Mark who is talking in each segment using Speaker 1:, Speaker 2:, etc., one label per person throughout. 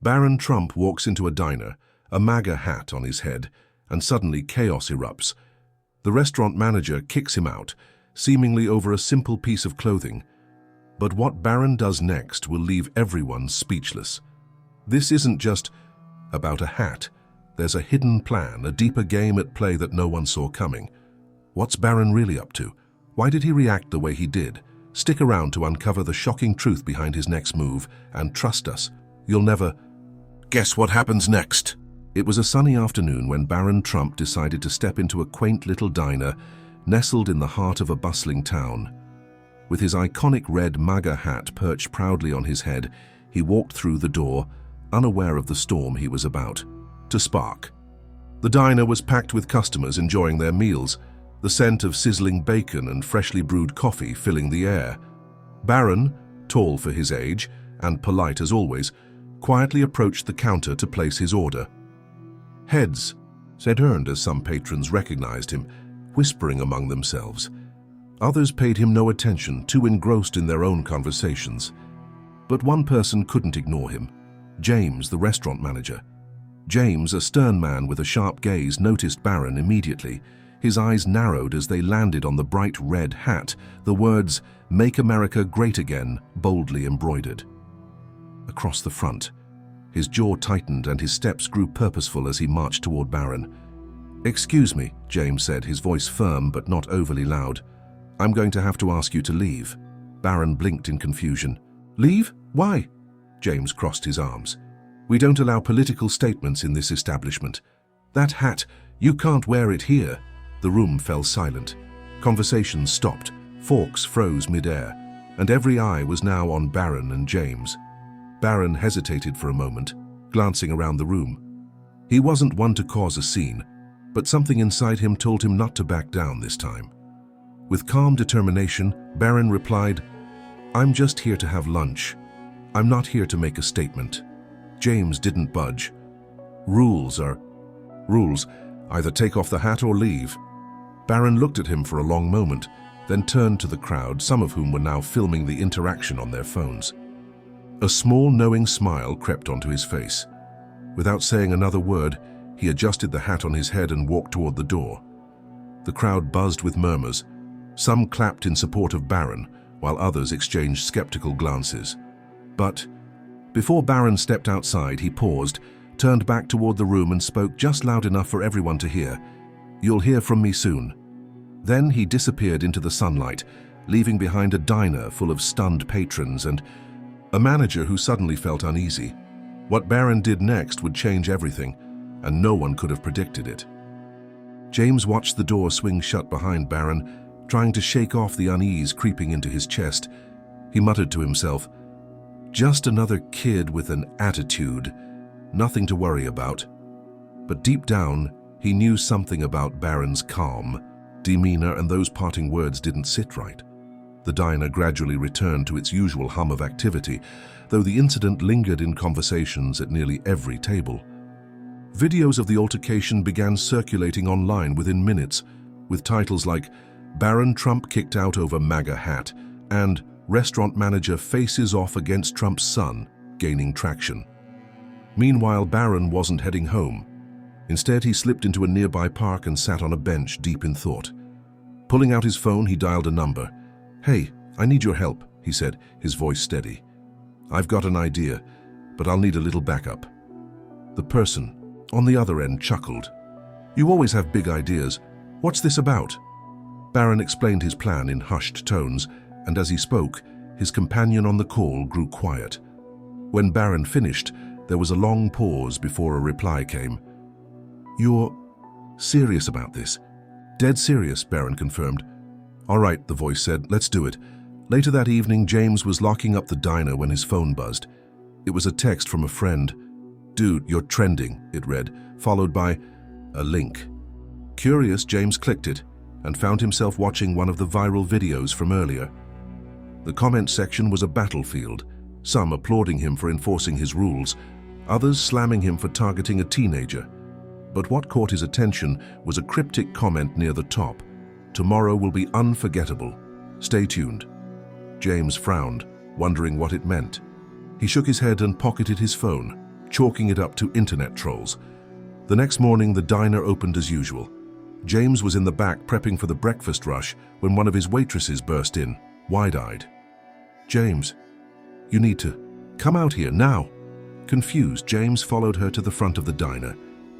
Speaker 1: Barron Trump walks into a diner, a MAGA hat on his head, and suddenly chaos erupts. The restaurant manager kicks him out, seemingly over a simple piece of clothing. But what Barron does next will leave everyone speechless. This isn't just about a hat. There's a hidden plan, a deeper game at play that no one saw coming. What's Barron really up to? Why did he react the way he did? Stick around to uncover the shocking truth behind his next move, and trust us, you'll never... Guess what happens next? It was a sunny afternoon when Barron Trump decided to step into a quaint little diner nestled in the heart of a bustling town. With his iconic red MAGA hat perched proudly on his head, he walked through the door, unaware of the storm he was about to spark. The diner was packed with customers enjoying their meals, the scent of sizzling bacon and freshly brewed coffee filling the air. Barron, tall for his age and polite as always, quietly approached the counter to place his order. "Heads," said Earned as some patrons recognized him, whispering among themselves. Others paid him no attention, too engrossed in their own conversations. But one person couldn't ignore him. James, the restaurant manager. James, a stern man with a sharp gaze, noticed Barron immediately. His eyes narrowed as they landed on the bright red hat, the words, "Make America Great Again," boldly embroidered. Across the front, his jaw tightened and his steps grew purposeful as he marched toward Barron. "Excuse me," James said, his voice firm but not overly loud. "I'm going to have to ask you to leave." Barron blinked in confusion. "Leave? Why?" James crossed his arms. "We don't allow political statements in this establishment. That hat, you can't wear it here." The room fell silent. Conversations stopped, forks froze mid-air, and every eye was now on Barron and James. Barron hesitated for a moment, glancing around the room. He wasn't one to cause a scene, but something inside him told him not to back down this time. With calm determination, Barron replied, "I'm just here to have lunch. I'm not here to make a statement." James didn't budge. Rules are rules. Either take off the hat or leave." Barron looked at him for a long moment, then turned to the crowd, some of whom were now filming the interaction on their phones. A small, knowing smile crept onto his face. Without saying another word, he adjusted the hat on his head and walked toward the door. The crowd buzzed with murmurs. Some clapped in support of Barron, while others exchanged skeptical glances. But before Barron stepped outside, he paused, turned back toward the room and spoke just loud enough for everyone to hear. "You'll hear from me soon." Then he disappeared into the sunlight, leaving behind a diner full of stunned patrons and a manager who suddenly felt uneasy. What Barron did next would change everything, and no one could have predicted it. James watched the door swing shut behind Barron, trying to shake off the unease creeping into his chest. He muttered to himself, "Just another kid with an attitude. Nothing to worry about." But deep down, he knew something about Barron's calm, demeanor, and those parting words didn't sit right. The diner gradually returned to its usual hum of activity, though the incident lingered in conversations at nearly every table. Videos of the altercation began circulating online within minutes, with titles like "Barron Trump kicked out over MAGA hat" and "Restaurant manager faces off against Trump's son," gaining traction. Meanwhile, Barron wasn't heading home. Instead, he slipped into a nearby park and sat on a bench, deep in thought. Pulling out his phone, he dialed a number. "Hey, I need your help," he said, his voice steady. "I've got an idea, but I'll need a little backup." The person on the other end chuckled. "You always have big ideas. What's this about?" Barron explained his plan in hushed tones, and as he spoke, his companion on the call grew quiet. When Barron finished, there was a long pause before a reply came. "You're serious about this?" "Dead serious," Barron confirmed. "All right," the voice said, "let's do it." Later that evening, James was locking up the diner when his phone buzzed. It was a text from a friend. "Dude, you're trending," it read, followed by a link. Curious, James clicked it and found himself watching one of the viral videos from earlier. The comment section was a battlefield, some applauding him for enforcing his rules, others slamming him for targeting a teenager. But what caught his attention was a cryptic comment near the top. "Tomorrow will be unforgettable. Stay tuned." James frowned, wondering what it meant. He shook his head and pocketed his phone. chalking it up to internet trolls. The next morning, the diner opened as usual. James was in the back prepping for the breakfast rush when one of his waitresses burst in, wide-eyed. "James, you need to come out here now." Confused, James followed her to the front of the diner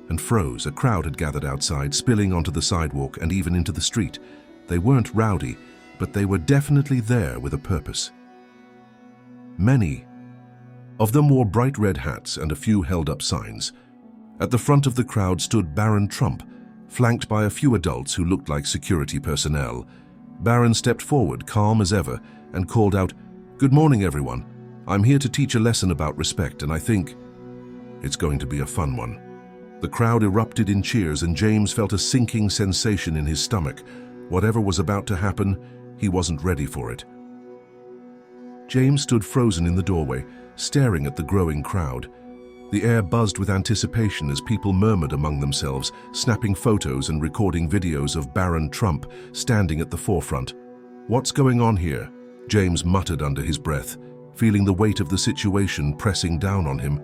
Speaker 1: and froze. A crowd had gathered outside, spilling onto the sidewalk and even into the street. They weren't rowdy, but they were definitely there with a purpose. Many of them wore bright red hats and a few held up signs. At the front of the crowd stood Barron Trump, flanked by a few adults who looked like security personnel. Barron stepped forward, calm as ever, and called out, "Good morning, everyone. I'm here to teach a lesson about respect, and I think it's going to be a fun one." The crowd erupted in cheers, and James felt a sinking sensation in his stomach. Whatever was about to happen, he wasn't ready for it. James stood frozen in the doorway, staring at the growing crowd. The air buzzed with anticipation as people murmured among themselves, snapping photos and recording videos of Barron Trump standing at the forefront. "What's going on here?" James muttered under his breath, feeling the weight of the situation pressing down on him.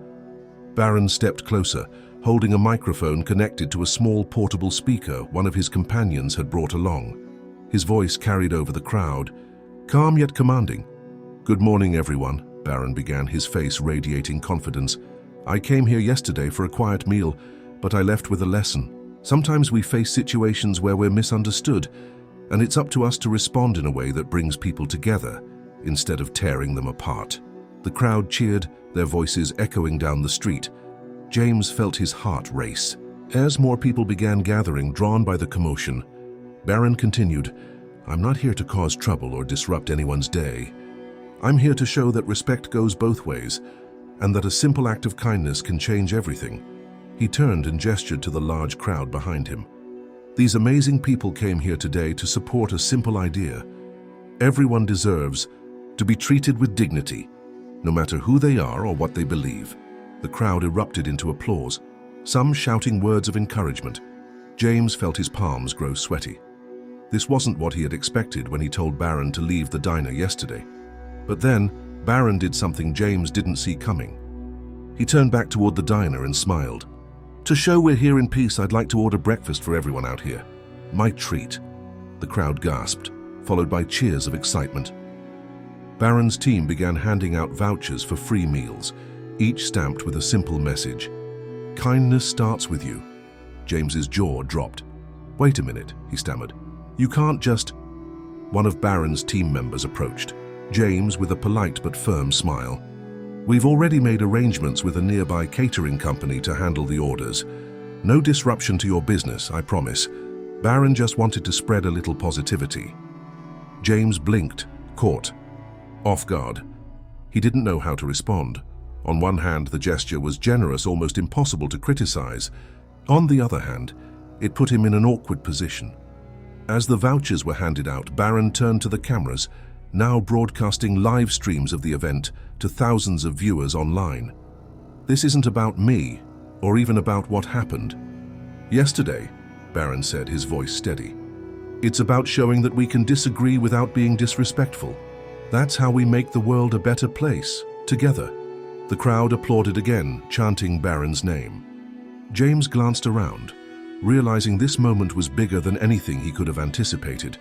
Speaker 1: Barron stepped closer, holding a microphone connected to a small portable speaker one of his companions had brought along. His voice carried over the crowd, calm yet commanding. "Good morning, everyone," Barron began, his face radiating confidence. "I came here yesterday for a quiet meal, but I left with a lesson. Sometimes we face situations where we're misunderstood, and it's up to us to respond in a way that brings people together, instead of tearing them apart." The crowd cheered, their voices echoing down the street. James felt his heart race. As more people began gathering, drawn by the commotion, Barron continued, "I'm not here to cause trouble or disrupt anyone's day. I'm here to show that respect goes both ways, and that a simple act of kindness can change everything." He turned and gestured to the large crowd behind him. "These amazing people came here today to support a simple idea. Everyone deserves to be treated with dignity, no matter who they are or what they believe." The crowd erupted into applause, some shouting words of encouragement. James felt his palms grow sweaty. This wasn't what he had expected when he told Barron to leave the diner yesterday. But then, Barron did something James didn't see coming. He turned back toward the diner and smiled. "To show we're here in peace, I'd like to order breakfast for everyone out here. My treat." The crowd gasped, followed by cheers of excitement. Barron's team began handing out vouchers for free meals, each stamped with a simple message. "Kindness starts with you." James's jaw dropped. "Wait a minute," he stammered. "You can't just—" One of Barron's team members approached, James with a polite but firm smile. "We've already made arrangements with a nearby catering company to handle the orders. No disruption to your business, I promise. Barron just wanted to spread a little positivity." James blinked, caught off guard. He didn't know how to respond. On one hand, the gesture was generous, almost impossible to criticize. On the other hand, it put him in an awkward position. As the vouchers were handed out, Barron turned to the cameras, now broadcasting live streams of the event to thousands of viewers online. "This isn't about me, or even about what happened yesterday," Barron said, his voice steady. "It's about showing that we can disagree without being disrespectful. That's how we make the world a better place, together." The crowd applauded again, chanting Barron's name. James glanced around, realizing this moment was bigger than anything he could have anticipated.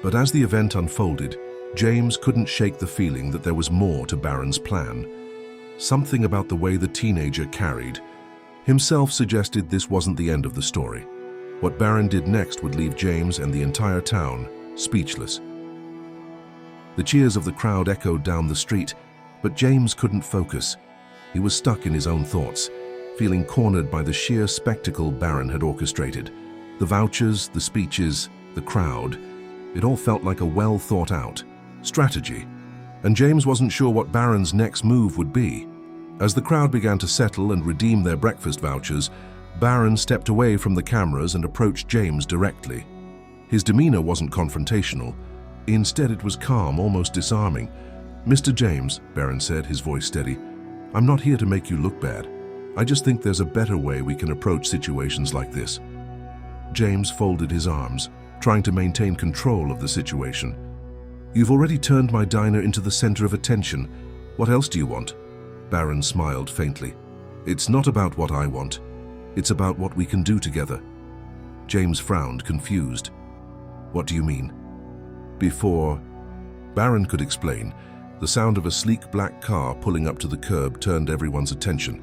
Speaker 1: But as the event unfolded, James couldn't shake the feeling that there was more to Barron's plan. Something about the way the teenager carried himself suggested this wasn't the end of the story. What Barron did next would leave James and the entire town speechless. The cheers of the crowd echoed down the street, but James couldn't focus. He was stuck in his own thoughts, feeling cornered by the sheer spectacle Barron had orchestrated. The vouchers, the speeches, the crowd, it all felt like a well-thought-out strategy, and James wasn't sure what Barron's next move would be. As the crowd began to settle and redeem their breakfast vouchers, Barron stepped away from the cameras and approached James directly. His demeanor wasn't confrontational. Instead, it was calm, almost disarming. "Mr. James," Barron said, his voice steady, "I'm not here to make you look bad. I just think there's a better way we can approach situations like this." James folded his arms, trying to maintain control of the situation. "You've already turned my diner into the center of attention. What else do you want?" Barron smiled faintly. It's not about what I want. It's about what we can do together. James frowned, confused. What do you mean? Before Barron could explain, the sound of a sleek black car pulling up to the curb turned everyone's attention.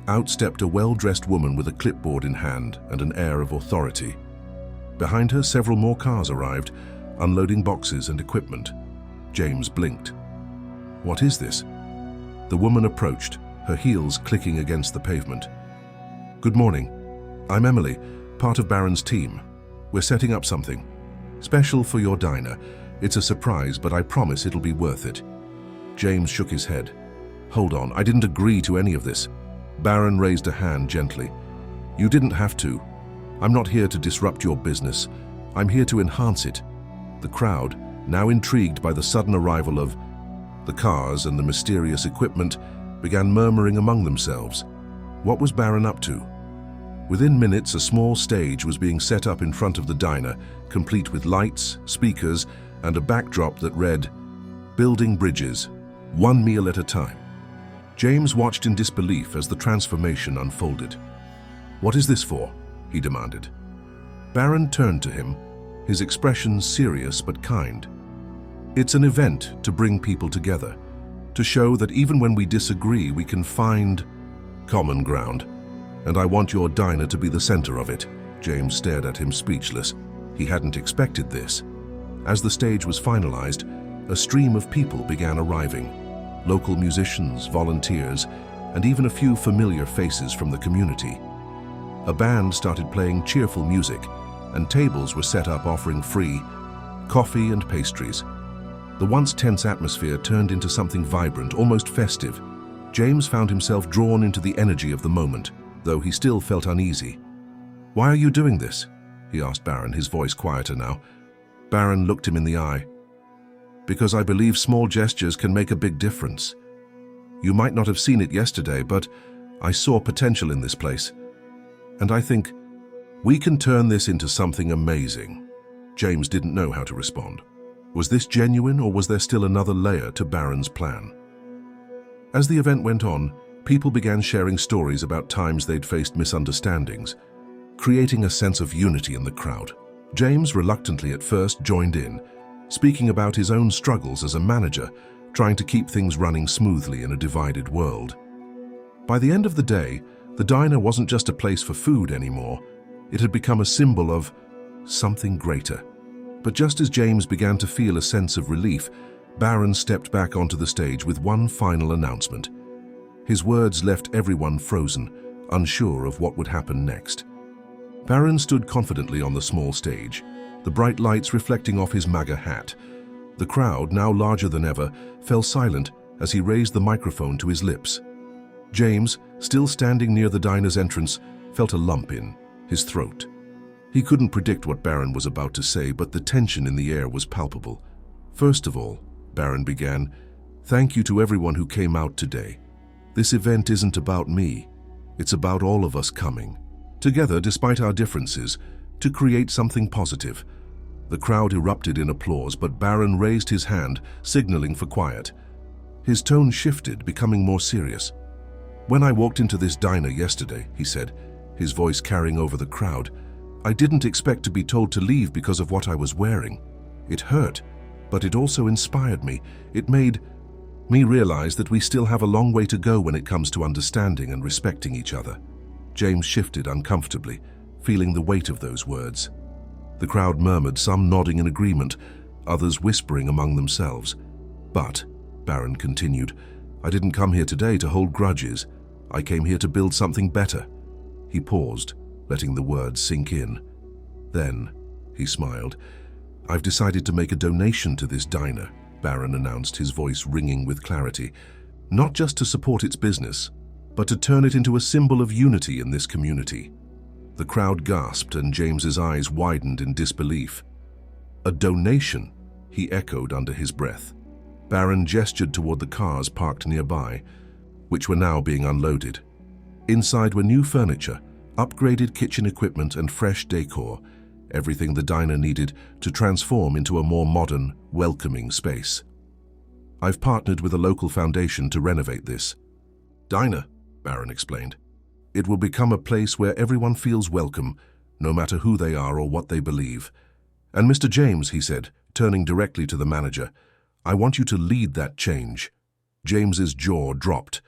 Speaker 1: Out stepped a well-dressed woman with a clipboard in hand and an air of authority. Behind her, several more cars arrived, unloading boxes and equipment. James blinked. What is this? The woman approached, her heels clicking against the pavement. Good morning. I'm Emily, part of Barron's team. We're setting up something special for your diner. It's a surprise, but I promise it'll be worth it. James shook his head. Hold on, I didn't agree to any of this. Barron raised a hand gently. You didn't have to. I'm not here to disrupt your business. I'm here to enhance it. The crowd, now intrigued by the sudden arrival of the cars and the mysterious equipment, began murmuring among themselves. What was Barron up to? Within minutes, a small stage was being set up in front of the diner, complete with lights, speakers, and a backdrop that read, Building Bridges, one meal at a time. James watched in disbelief as the transformation unfolded. What is this for? He demanded. Barron turned to him, his expression serious but kind. It's an event to bring people together, to show that even when we disagree, we can find common ground. And I want your diner to be the center of it. James stared at him speechless. He hadn't expected this. As the stage was finalized, a stream of people began arriving. Local musicians, volunteers, and even a few familiar faces from the community. A band started playing cheerful music, and tables were set up offering free coffee and pastries. The once tense atmosphere turned into something vibrant, almost festive. James found himself drawn into the energy of the moment, though he still felt uneasy. Why are you doing this? He asked Barron, his voice quieter now. Barron looked him in the eye. Because I believe small gestures can make a big difference. You might not have seen it yesterday, but I saw potential in this place. And I think we can turn this into something amazing. James didn't know how to respond. Was this genuine, or was there still another layer to Barron's plan? As the event went on, people began sharing stories about times they'd faced misunderstandings, creating a sense of unity in the crowd. James, reluctantly at first, joined in, speaking about his own struggles as a manager, trying to keep things running smoothly in a divided world. By the end of the day, the diner wasn't just a place for food anymore. It had become a symbol of something greater. But just as James began to feel a sense of relief, Barron stepped back onto the stage with one final announcement. His words left everyone frozen, unsure of what would happen next. Barron stood confidently on the small stage, the bright lights reflecting off his MAGA hat. The crowd, now larger than ever, fell silent as he raised the microphone to his lips. James, still standing near the diner's entrance, felt a lump in his throat. He couldn't predict what Barron was about to say, but the tension in the air was palpable. First of all, Barron began, thank you to everyone who came out today. This event isn't about me. It's about all of us coming together, despite our differences, to create something positive. The crowd erupted in applause, but Barron raised his hand, signaling for quiet. His tone shifted, becoming more serious. When I walked into this diner yesterday, he said, his voice carrying over the crowd, I didn't expect to be told to leave because of what I was wearing. It hurt, but it also inspired me. It made me realize that we still have a long way to go when it comes to understanding and respecting each other. James shifted uncomfortably, feeling the weight of those words. The crowd murmured, some nodding in agreement, others whispering among themselves. But, Barron continued, I didn't come here today to hold grudges. I came here to build something better. He paused, letting the words sink in. Then, he smiled, I've decided to make a donation to this diner, Barron announced, his voice ringing with clarity. Not just to support its business, but to turn it into a symbol of unity in this community. The crowd gasped and James's eyes widened in disbelief. A donation, he echoed under his breath. Barron gestured toward the cars parked nearby, which were now being unloaded. Inside were new furniture, upgraded kitchen equipment and fresh decor, everything the diner needed to transform into a more modern, welcoming space. I've partnered with a local foundation to renovate this diner, Barron explained. "It will become a place where everyone feels welcome, no matter who they are or what they believe. And Mr. James," he said, turning directly to the manager, "I want you to lead that change." James's jaw dropped.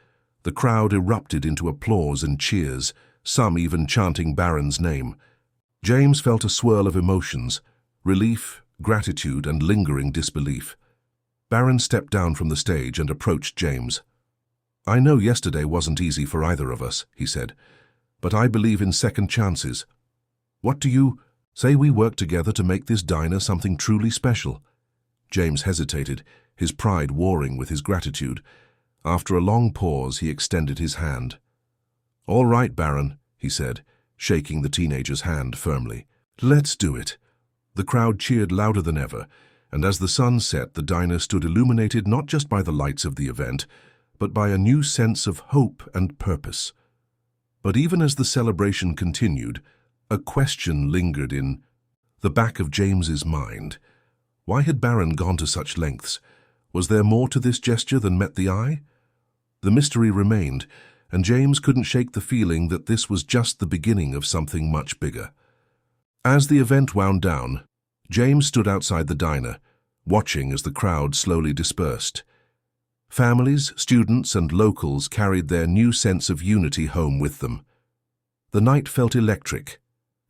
Speaker 1: The crowd erupted into applause and cheers, some even chanting Barron's name. James felt a swirl of emotions: relief, gratitude, and lingering disbelief. Barron stepped down from the stage and approached James. "I know yesterday wasn't easy for either of us," he said, "but I believe in second chances. What do you say we work together to make this diner something truly special?" James hesitated, his pride warring with his gratitude. After a long pause, he extended his hand. "All right, Barron," he said, shaking the teenager's hand firmly. "Let's do it." The crowd cheered louder than ever, and as the sun set, the diner stood illuminated not just by the lights of the event, but by a new sense of hope and purpose. But even as the celebration continued, a question lingered in the back of James's mind. Why had Barron gone to such lengths? Was there more to this gesture than met the eye? The mystery remained, and James couldn't shake the feeling that this was just the beginning of something much bigger. As the event wound down, James stood outside the diner, watching as the crowd slowly dispersed. Families, students, and locals carried their new sense of unity home with them. The night felt electric,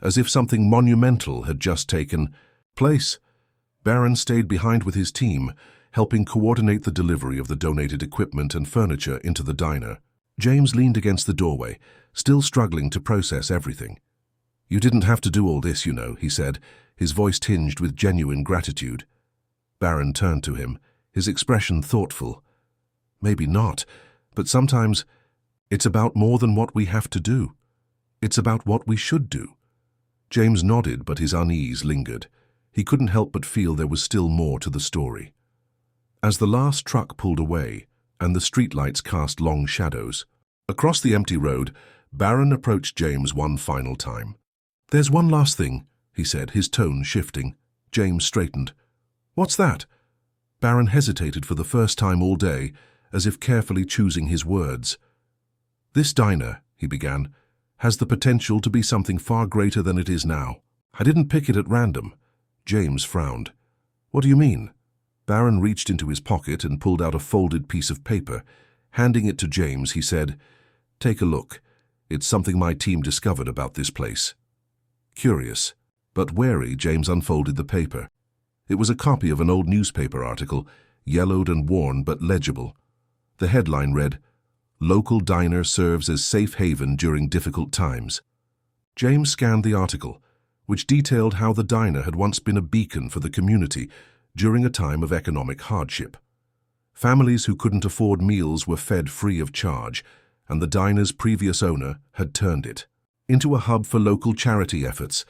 Speaker 1: as if something monumental had just taken place. Barron stayed behind with his team, helping coordinate the delivery of the donated equipment and furniture into the diner. James leaned against the doorway, still struggling to process everything. "You didn't have to do all this, you know," he said, his voice tinged with genuine gratitude. Barron turned to him, his expression thoughtful. "Maybe not, but sometimes it's about more than what we have to do. It's about what we should do." James nodded, but his unease lingered. He couldn't help but feel there was still more to the story. As the last truck pulled away, and the streetlights cast long shadows, across the empty road, Barron approached James one final time. "There's one last thing," he said, his tone shifting. James straightened. "What's that?" Barron hesitated for the first time all day, as if carefully choosing his words. "This diner," he began, "has the potential to be something far greater than it is now. I didn't pick it at random." James frowned. "What do you mean?" Barron reached into his pocket and pulled out a folded piece of paper. Handing it to James, he said, "Take a look. It's something my team discovered about this place." Curious, but wary, James unfolded the paper. It was a copy of an old newspaper article, yellowed and worn but legible. The headline read, "Local Diner Serves as Safe Haven During Difficult Times." James scanned the article, which detailed how the diner had once been a beacon for the community during a time of economic hardship. Families who couldn't afford meals were fed free of charge, and the diner's previous owner had turned it into a hub for local charity efforts.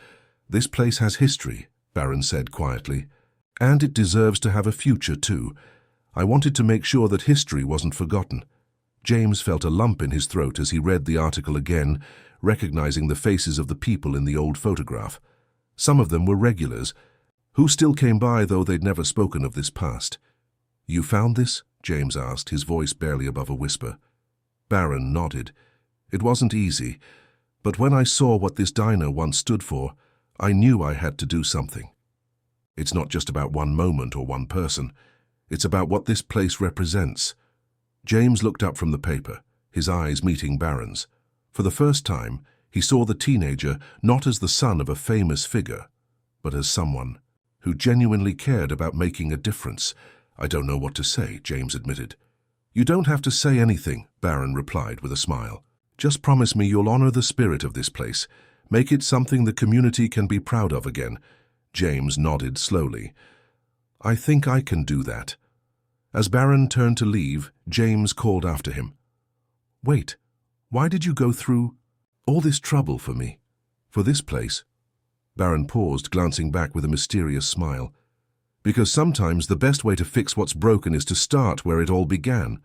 Speaker 1: "This place has history," Barron said quietly, "and it deserves to have a future too. I wanted to make sure that history wasn't forgotten." James felt a lump in his throat as he read the article again, recognizing the faces of the people in the old photograph. Some of them were regulars, who still came by though they'd never spoken of this past. "You found this?" James asked, his voice barely above a whisper. Barron nodded. "It wasn't easy, but when I saw what this diner once stood for, I knew I had to do something. It's not just about one moment or one person. It's about what this place represents." James looked up from the paper, his eyes meeting Barron's. For the first time, he saw the teenager not as the son of a famous figure, but as someone who genuinely cared about making a difference. "I don't know what to say," James admitted. "You don't have to say anything," Barron replied with a smile. "Just promise me you'll honor the spirit of this place. Make it something the community can be proud of again." James nodded slowly. "I think I can do that." As Barron turned to leave, James called after him. "Wait, why did you go through all this trouble for me? For this place?" Barron paused, glancing back with a mysterious smile. "Because sometimes the best way to fix what's broken is to start where it all began."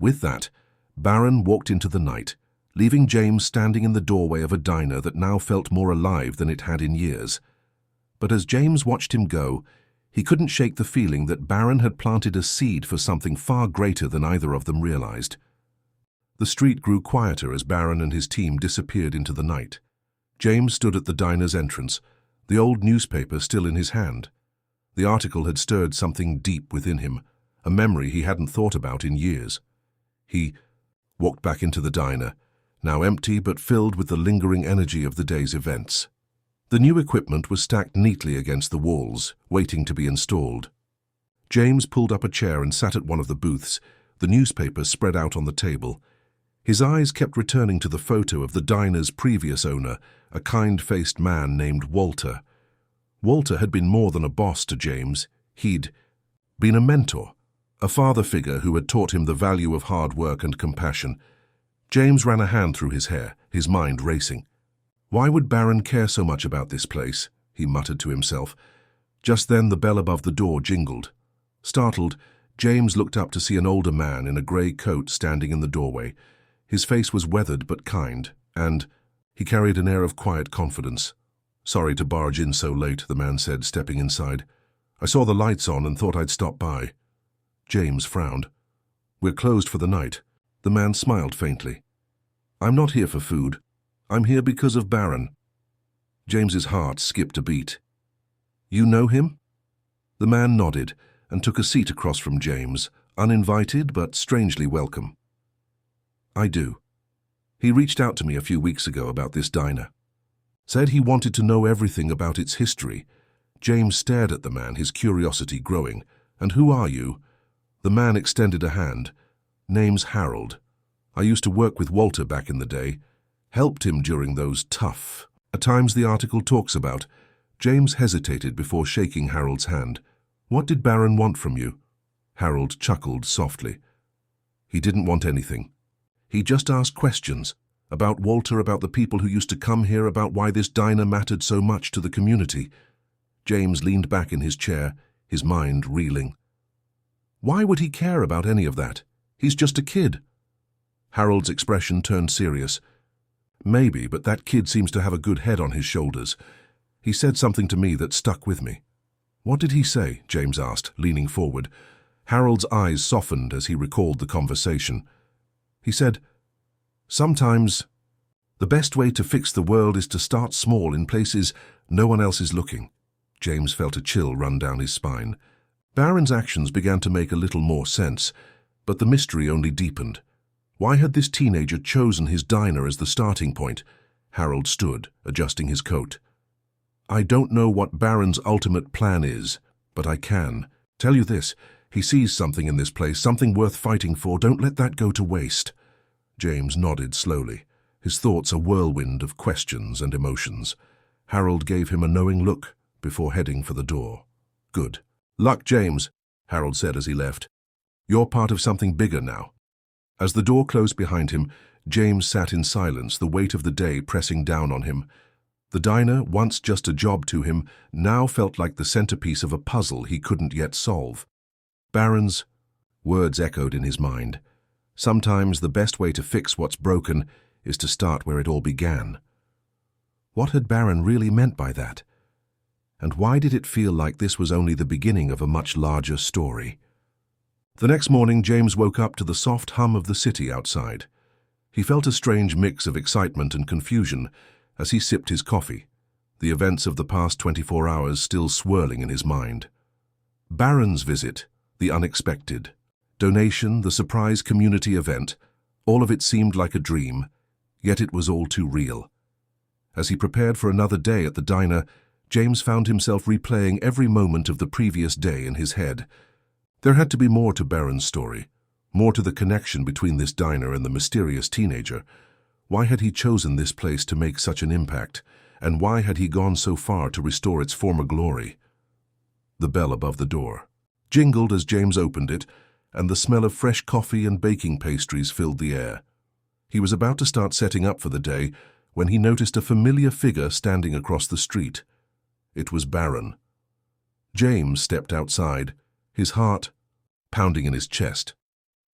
Speaker 1: With that, Barron walked into the night, leaving James standing in the doorway of a diner that now felt more alive than it had in years. But as James watched him go, he couldn't shake the feeling that Barron had planted a seed for something far greater than either of them realized. The street grew quieter as Barron and his team disappeared into the night. James stood at the diner's entrance, the old newspaper still in his hand. The article had stirred something deep within him, a memory he hadn't thought about in years. He walked back into the diner, now empty but filled with the lingering energy of the day's events. The new equipment was stacked neatly against the walls, waiting to be installed. James pulled up a chair and sat at one of the booths, the newspaper spread out on the table. His eyes kept returning to the photo of the diner's previous owner, a kind-faced man named Walter. Walter had been more than a boss to James. He'd been a mentor, a father figure who had taught him the value of hard work and compassion. James ran a hand through his hair, his mind racing. Why would Barron care so much about this place? He muttered to himself. Just then the bell above the door jingled. Startled, James looked up to see an older man in a grey coat standing in the doorway. His face was weathered but kind, and he carried an air of quiet confidence. "Sorry to barge in so late," the man said, stepping inside. "I saw the lights on and thought I'd stop by." James frowned. "We're closed for the night." The man smiled faintly. "I'm not here for food. I'm here because of Barron." James's heart skipped a beat. "You know him?" The man nodded and took a seat across from James, uninvited but strangely welcome. "I do. He reached out to me a few weeks ago about this diner. Said he wanted to know everything about its history." James stared at the man, his curiosity growing. "And who are you?" The man extended a hand. "Name's Harold. I used to work with Walter back in the day. Helped him during those tough times the article talks about." James hesitated before shaking Harold's hand. "What did Barron want from you?" Harold chuckled softly. "He didn't want anything. He just asked questions. About Walter, about the people who used to come here, about why this diner mattered so much to the community." James leaned back in his chair, his mind reeling. "Why would he care about any of that? He's just a kid." Harold's expression turned serious. "Maybe, but that kid seems to have a good head on his shoulders. He said something to me that stuck with me." "What did he say?" James asked, leaning forward. Harold's eyes softened as he recalled the conversation. He said, "Sometimes the best way to fix the world is to start small in places no one else is looking." James felt a chill run down his spine. Barron's actions began to make a little more sense, but the mystery only deepened. Why had this teenager chosen his diner as the starting point? Harold stood, adjusting his coat. "I don't know what Barron's ultimate plan is, but I can tell you this. He sees something in this place, something worth fighting for. Don't let that go to waste." James nodded slowly, his thoughts a whirlwind of questions and emotions. Harold gave him a knowing look before heading for the door. "Good luck, James," Harold said as he left. "You're part of something bigger now." As the door closed behind him, James sat in silence, the weight of the day pressing down on him. The diner, once just a job to him, now felt like the centerpiece of a puzzle he couldn't yet solve. Barron's words echoed in his mind. Sometimes the best way to fix what's broken is to start where it all began. What had Barron really meant by that? And why did it feel like this was only the beginning of a much larger story? The next morning, James woke up to the soft hum of the city outside. He felt a strange mix of excitement and confusion as he sipped his coffee, the events of the past 24 hours still swirling in his mind. Barron's visit, the unexpected, donation, the surprise community event, all of it seemed like a dream, yet it was all too real. As he prepared for another day at the diner, James found himself replaying every moment of the previous day in his head. There had to be more to Barron's story, more to the connection between this diner and the mysterious teenager. Why had he chosen this place to make such an impact, and why had he gone so far to restore its former glory? The bell above the door jingled as James opened it, and the smell of fresh coffee and baking pastries filled the air. He was about to start setting up for the day when he noticed a familiar figure standing across the street. It was Barron. James stepped outside, his heart pounding in his chest.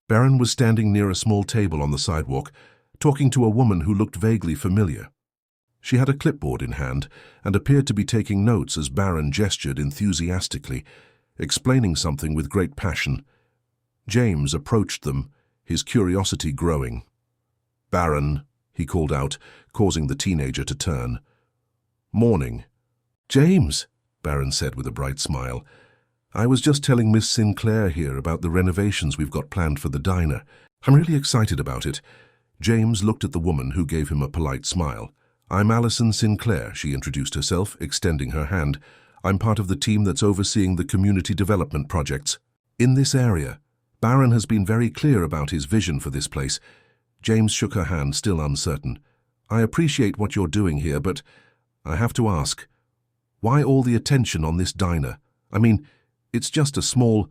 Speaker 1: Barron was standing near a small table on the sidewalk, talking to a woman who looked vaguely familiar. She had a clipboard in hand and appeared to be taking notes as Barron gestured enthusiastically, explaining something with great passion. James approached them, his curiosity growing. "Barron," he called out, causing the teenager to turn. "Morning." "James," Barron said with a bright smile. "I was just telling Miss Sinclair here about the renovations we've got planned for the diner. I'm really excited about it." James looked at the woman, who gave him a polite smile. "I'm Alison Sinclair," she introduced herself, extending her hand. "I'm part of the team that's overseeing the community development projects in this area. Barron has been very clear about his vision for this place." James shook her hand, still uncertain. "I appreciate what you're doing here, but I have to ask, why all the attention on this diner? I mean, it's just a small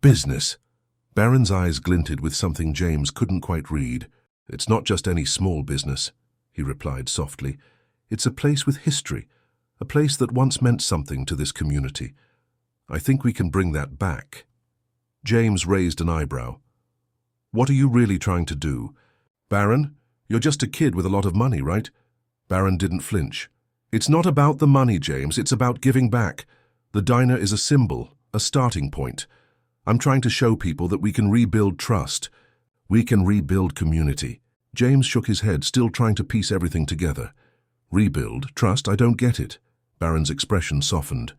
Speaker 1: business." Barron's eyes glinted with something James couldn't quite read. "It's not just any small business," he replied softly. "It's a place with history, a place that once meant something to this community. I think we can bring that back." James raised an eyebrow. "What are you really trying to do?" "Barron, you're just a kid with a lot of money, right?" Barron didn't flinch. "It's not about the money, James. It's about giving back. The diner is a symbol, a starting point. I'm trying to show people that we can rebuild trust. We can rebuild community." James shook his head, still trying to piece everything together. "Rebuild? Trust? I don't get it." Barron's expression softened.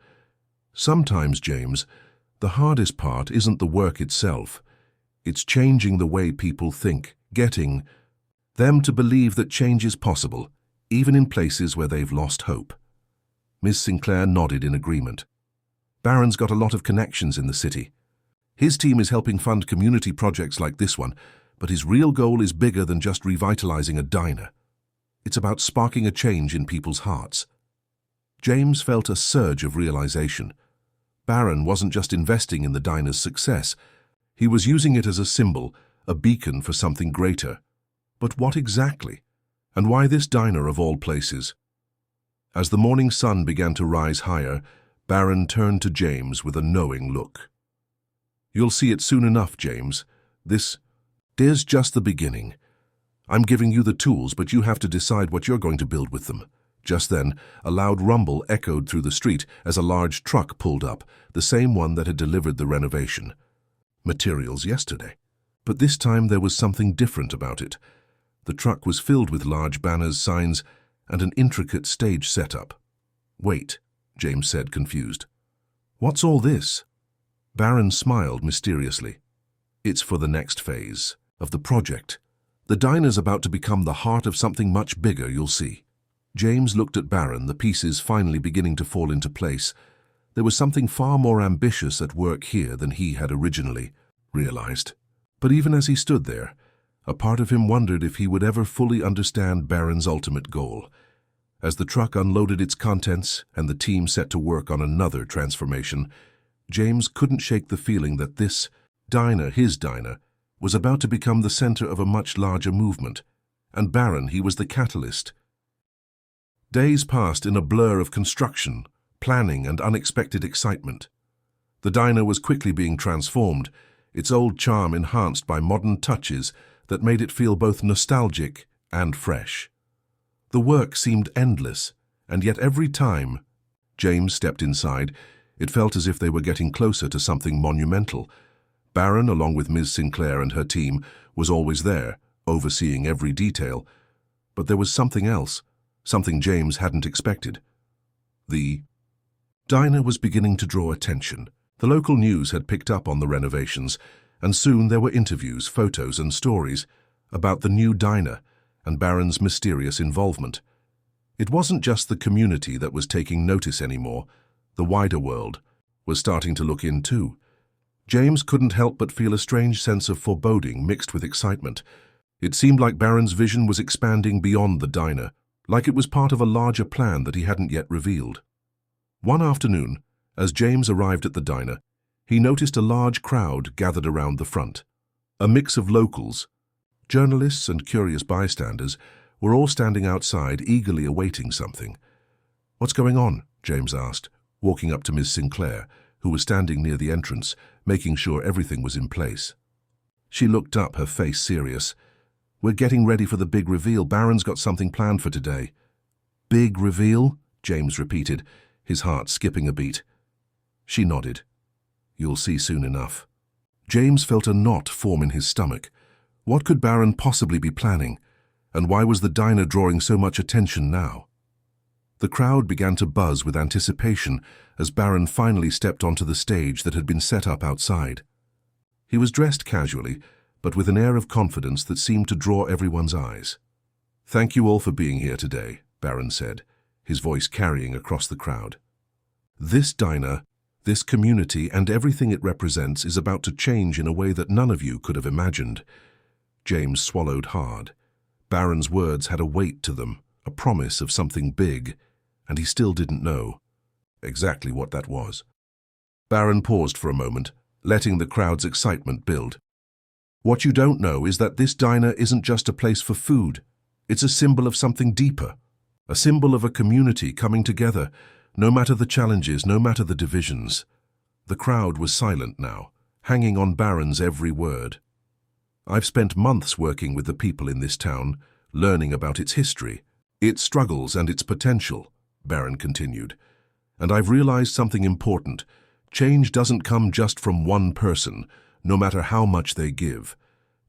Speaker 1: "Sometimes, James, the hardest part isn't the work itself. It's changing the way people think, getting them to believe that change is possible, even in places where they've lost hope." Miss Sinclair nodded in agreement. "Barron's got a lot of connections in the city. His team is helping fund community projects like this one, but his real goal is bigger than just revitalizing a diner. It's about sparking a change in people's hearts." James felt a surge of realization. Barron wasn't just investing in the diner's success. He was using it as a symbol, a beacon for something greater. But what exactly? And why this diner of all places? As the morning sun began to rise higher, Barron turned to James with a knowing look. "You'll see it soon enough, James. This is just the beginning. I'm giving you the tools, but you have to decide what you're going to build with them." Just then, a loud rumble echoed through the street as a large truck pulled up, the same one that had delivered the renovation materials yesterday. But this time there was something different about it. The truck was filled with large banners, signs, and an intricate stage setup. "Wait," James said, confused. "What's all this?" Barron smiled mysteriously. "It's for the next phase of the project. The diner's about to become the heart of something much bigger, you'll see." James looked at Barron, the pieces finally beginning to fall into place. There was something far more ambitious at work here than he had originally realized. But even as he stood there, a part of him wondered if he would ever fully understand Barron's ultimate goal. As the truck unloaded its contents and the team set to work on another transformation, James couldn't shake the feeling that this diner, his diner, was about to become the center of a much larger movement. And Barron, he was the catalyst. Days passed in a blur of construction, planning, and unexpected excitement. The diner was quickly being transformed, its old charm enhanced by modern touches that made it feel both nostalgic and fresh. The work seemed endless, and yet every time James stepped inside, it felt as if they were getting closer to something monumental. Barron, along with Ms. Sinclair and her team, was always there, overseeing every detail. But there was something else, something James hadn't expected. The diner was beginning to draw attention. The local news had picked up on the renovations, and soon there were interviews, photos, and stories about the new diner and Barron's mysterious involvement. It wasn't just the community that was taking notice anymore. The wider world was starting to look in too. James couldn't help but feel a strange sense of foreboding mixed with excitement. It seemed like Barron's vision was expanding beyond the diner, like it was part of a larger plan that he hadn't yet revealed. One afternoon, as James arrived at the diner, he noticed a large crowd gathered around the front. A mix of locals, journalists, and curious bystanders were all standing outside, eagerly awaiting something. "What's going on?" James asked, walking up to Miss Sinclair, who was standing near the entrance, making sure everything was in place. She looked up, her face serious. "We're getting ready for the big reveal. Barron's got something planned for today." "Big reveal?" James repeated, his heart skipping a beat. She nodded. "You'll see soon enough." James felt a knot form in his stomach. What could Barron possibly be planning? And why was the diner drawing so much attention now? The crowd began to buzz with anticipation as Barron finally stepped onto the stage that had been set up outside. He was dressed casually, but with an air of confidence that seemed to draw everyone's eyes. "Thank you all for being here today," Barron said, his voice carrying across the crowd. "This diner, this community, and everything it represents is about to change in a way that none of you could have imagined." James swallowed hard. Barron's words had a weight to them, a promise of something big, and he still didn't know exactly what that was. Barron paused for a moment, letting the crowd's excitement build. "What you don't know is that this diner isn't just a place for food. It's a symbol of something deeper, a symbol of a community coming together, no matter the challenges, no matter the divisions." The crowd was silent now, hanging on Barron's every word. "I've spent months working with the people in this town, learning about its history, its struggles and its potential," Barron continued. "And I've realized something important. Change doesn't come just from one person, no matter how much they give.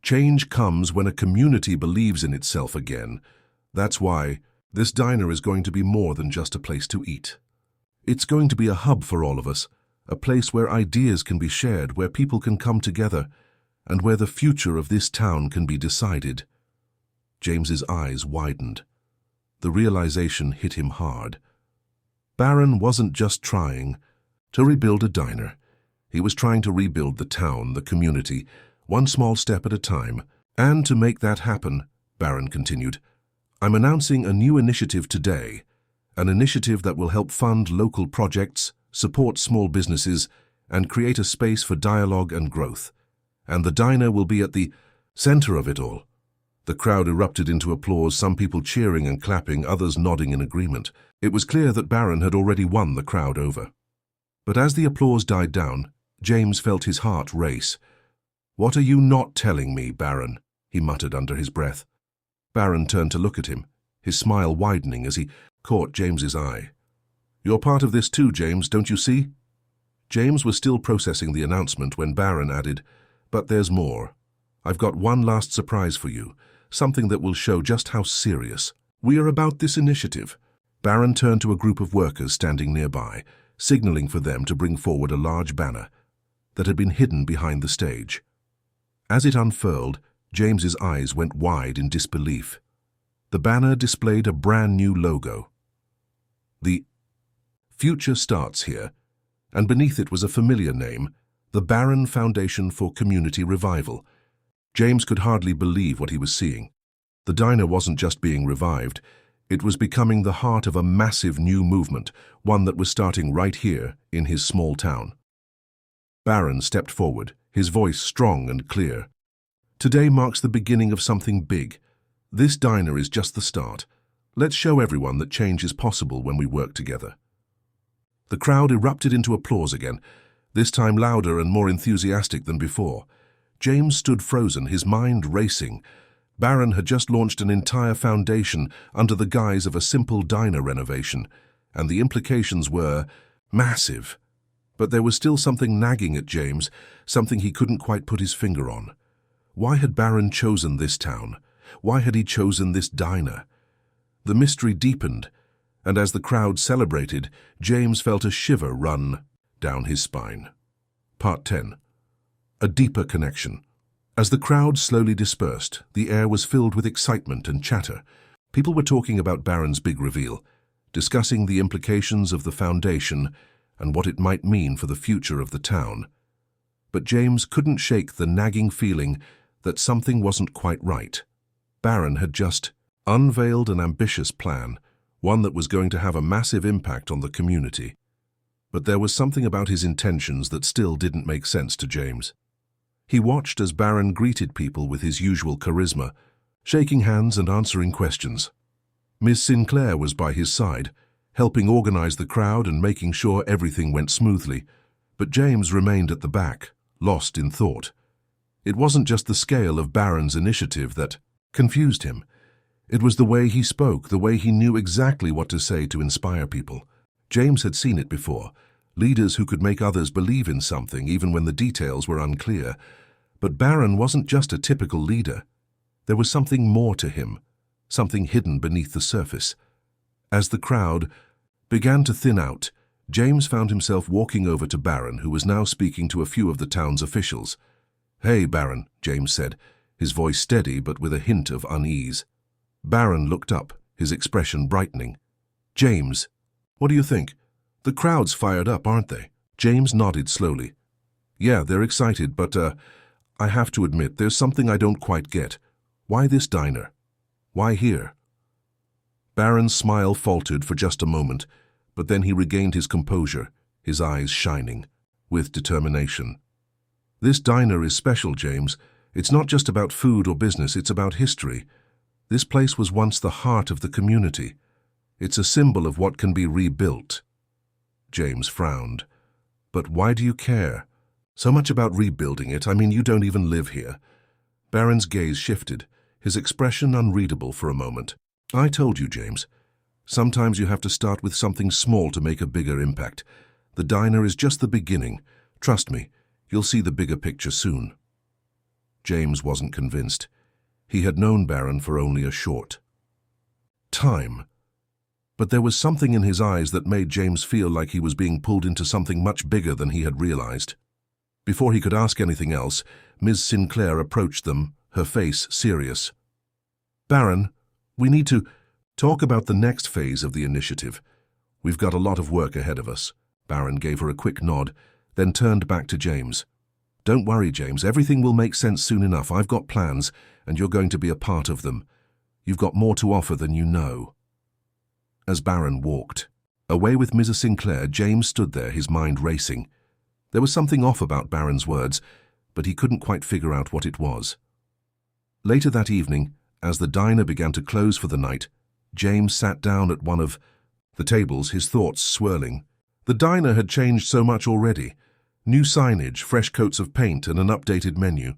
Speaker 1: Change comes when a community believes in itself again. That's why this diner is going to be more than just a place to eat. It's going to be a hub for all of us, a place where ideas can be shared, where people can come together, and where the future of this town can be decided." James's eyes widened. The realization hit him hard. Barron wasn't just trying to rebuild a diner. He was trying to rebuild the town, the community, one small step at a time. "And to make that happen," Barron continued, "I'm announcing a new initiative today, an initiative that will help fund local projects, support small businesses, and create a space for dialogue and growth. And the diner will be at the center of it all." The crowd erupted into applause, some people cheering and clapping, others nodding in agreement. It was clear that Barron had already won the crowd over. But as the applause died down, James felt his heart race. "What are you not telling me, Barron?" he muttered under his breath. Barron turned to look at him, his smile widening as he caught James's eye. "You're part of this too, James, don't you see?" James was still processing the announcement when Barron added, "But there's more. I've got one last surprise for you, something that will show just how serious we are about this initiative." Barron turned to a group of workers standing nearby, signaling for them to bring forward a large banner that had been hidden behind the stage. As it unfurled, James's eyes went wide in disbelief. The banner displayed a brand new logo. "The future starts here," and beneath it was a familiar name, the Barron Foundation for Community Revival. James could hardly believe what he was seeing. The diner wasn't just being revived, it was becoming the heart of a massive new movement, one that was starting right here in his small town. Barron stepped forward, his voice strong and clear. "Today marks the beginning of something big. This diner is just the start. Let's show everyone that change is possible when we work together." The crowd erupted into applause again, this time louder and more enthusiastic than before. James stood frozen, his mind racing. Barron had just launched an entire foundation under the guise of a simple diner renovation, and the implications were massive. But there was still something nagging at James, something he couldn't quite put his finger on. Why had Barron chosen this town? Why had he chosen this diner? The mystery deepened, and as the crowd celebrated, James felt a shiver run down his spine. Part 10. A deeper connection. As the crowd slowly dispersed, the air was filled with excitement and chatter. People were talking about Barron's big reveal, discussing the implications of the foundation and what it might mean for the future of the town. But James couldn't shake the nagging feeling that something wasn't quite right. Barron had just unveiled an ambitious plan, one that was going to have a massive impact on the community. But there was something about his intentions that still didn't make sense to James. He watched as Barron greeted people with his usual charisma, shaking hands and answering questions. Miss Sinclair was by his side, helping organize the crowd and making sure everything went smoothly. But James remained at the back, lost in thought. It wasn't just the scale of Barron's initiative that confused him. It was the way he spoke, the way he knew exactly what to say to inspire people. James had seen it before, leaders who could make others believe in something even when the details were unclear. But Barron wasn't just a typical leader. There was something more to him, something hidden beneath the surface. As the crowd began to thin out, James found himself walking over to Barron, who was now speaking to a few of the town's officials. "Hey, Barron," James said, his voice steady but with a hint of unease. Barron looked up, his expression brightening. "James, what do you think? The crowd's fired up, aren't they?" James nodded slowly. "Yeah, they're excited, but, I have to admit, there's something I don't quite get. Why this diner? Why here?" Barron's smile faltered for just a moment, but then he regained his composure, his eyes shining with determination. "This diner is special, James. It's not just about food or business, it's about history. This place was once the heart of the community. It's a symbol of what can be rebuilt." James frowned. "But why do you care? So much about rebuilding it, I mean, you don't even live here." Barron's gaze shifted, his expression unreadable for a moment. "I told you, James. Sometimes you have to start with something small to make a bigger impact. The diner is just the beginning. Trust me, you'll see the bigger picture soon." James wasn't convinced. He had known Barron for only a short time. But there was something in his eyes that made James feel like he was being pulled into something much bigger than he had realized. Before he could ask anything else, Ms. Sinclair approached them, her face serious. "Barron, we need to talk about the next phase of the initiative. We've got a lot of work ahead of us." Barron gave her a quick nod, then turned back to James. "Don't worry, James. Everything will make sense soon enough. I've got plans, and you're going to be a part of them. You've got more to offer than you know." As Barron walked away with Mrs. Sinclair, James stood there, his mind racing. There was something off about Barron's words, but he couldn't quite figure out what it was. Later that evening, as the diner began to close for the night, James sat down at one of the tables, his thoughts swirling. The diner had changed so much already. New signage, fresh coats of paint, and an updated menu.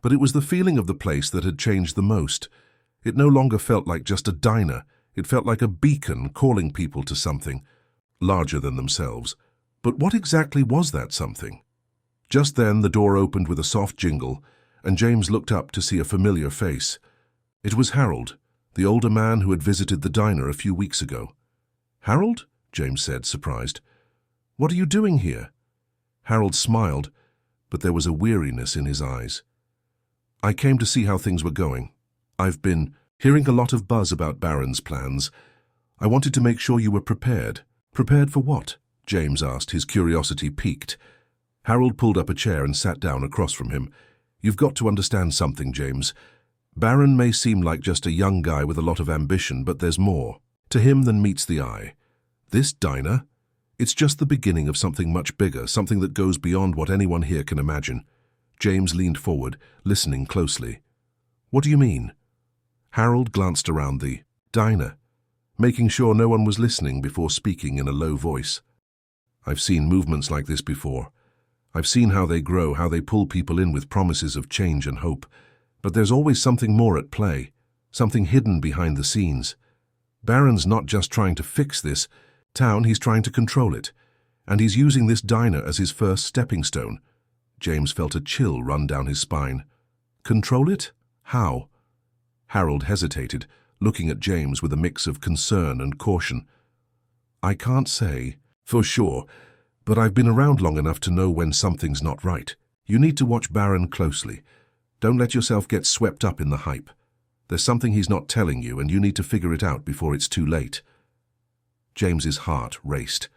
Speaker 1: But it was the feeling of the place that had changed the most. It no longer felt like just a diner. It felt like a beacon calling people to something larger than themselves. But what exactly was that something? Just then the door opened with a soft jingle, and James looked up to see a familiar face. It was Harold, the older man who had visited the diner a few weeks ago. "Harold?" James said, surprised. "What are you doing here?" Harold smiled, but there was a weariness in his eyes. "I came to see how things were going. I've been hearing a lot of buzz about Barron's plans. I wanted to make sure you were prepared." "Prepared for what?" James asked, his curiosity piqued. Harold pulled up a chair and sat down across from him. "You've got to understand something, James. Barron may seem like just a young guy with a lot of ambition, but there's more to him than meets the eye. This diner? It's just the beginning of something much bigger, something that goes beyond what anyone here can imagine." James leaned forward, listening closely. "What do you mean?" Harold glanced around the diner, making sure no one was listening before speaking in a low voice. "I've seen movements like this before. I've seen how they grow, how they pull people in with promises of change and hope. But there's always something more at play, something hidden behind the scenes. Barron's not just trying to fix this town, he's trying to control it. And he's using this diner as his first stepping stone." James felt a chill run down his spine. "Control it? How?" Harold hesitated, looking at James with a mix of concern and caution. "I can't say for sure, but I've been around long enough to know when something's not right. You need to watch Barron closely. Don't let yourself get swept up in the hype. There's something he's not telling you, and you need to figure it out before it's too late." James's heart raced.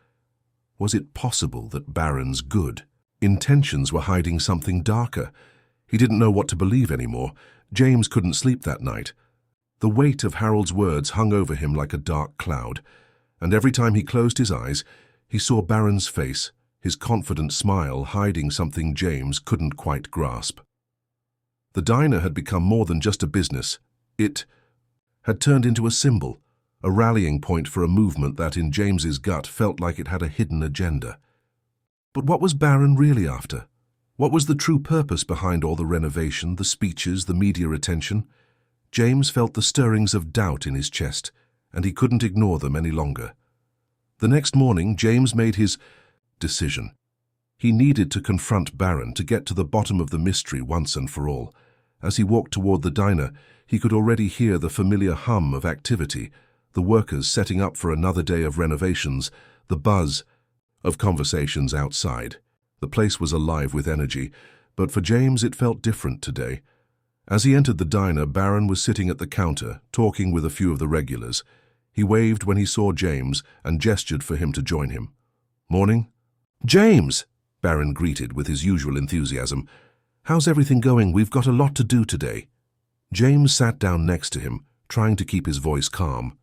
Speaker 1: Was it possible that Barron's good intentions were hiding something darker? He didn't know what to believe anymore. James couldn't sleep that night. The weight of Harold's words hung over him like a dark cloud, and every time he closed his eyes, he saw Barron's face, his confident smile hiding something James couldn't quite grasp. The diner had become more than just a business. It had turned into a symbol, a rallying point for a movement that in James's gut felt like it had a hidden agenda. But what was Barron really after? What was the true purpose behind all the renovation, the speeches, the media attention? James felt the stirrings of doubt in his chest, and he couldn't ignore them any longer. The next morning, James made his decision. He needed to confront Barron to get to the bottom of the mystery once and for all. As he walked toward the diner, He could already hear the familiar hum of activity, the workers setting up for another day of renovations, the buzz of conversations outside. The place was alive with energy, but for James it felt different today. As he entered the diner, Barron was sitting at the counter, talking with a few of the regulars. He waved when he saw James and gestured for him to join him. "Morning." "James!" Barron greeted with his usual enthusiasm. "How's everything going? We've got a lot to do today." James sat down next to him, trying to keep his voice calm.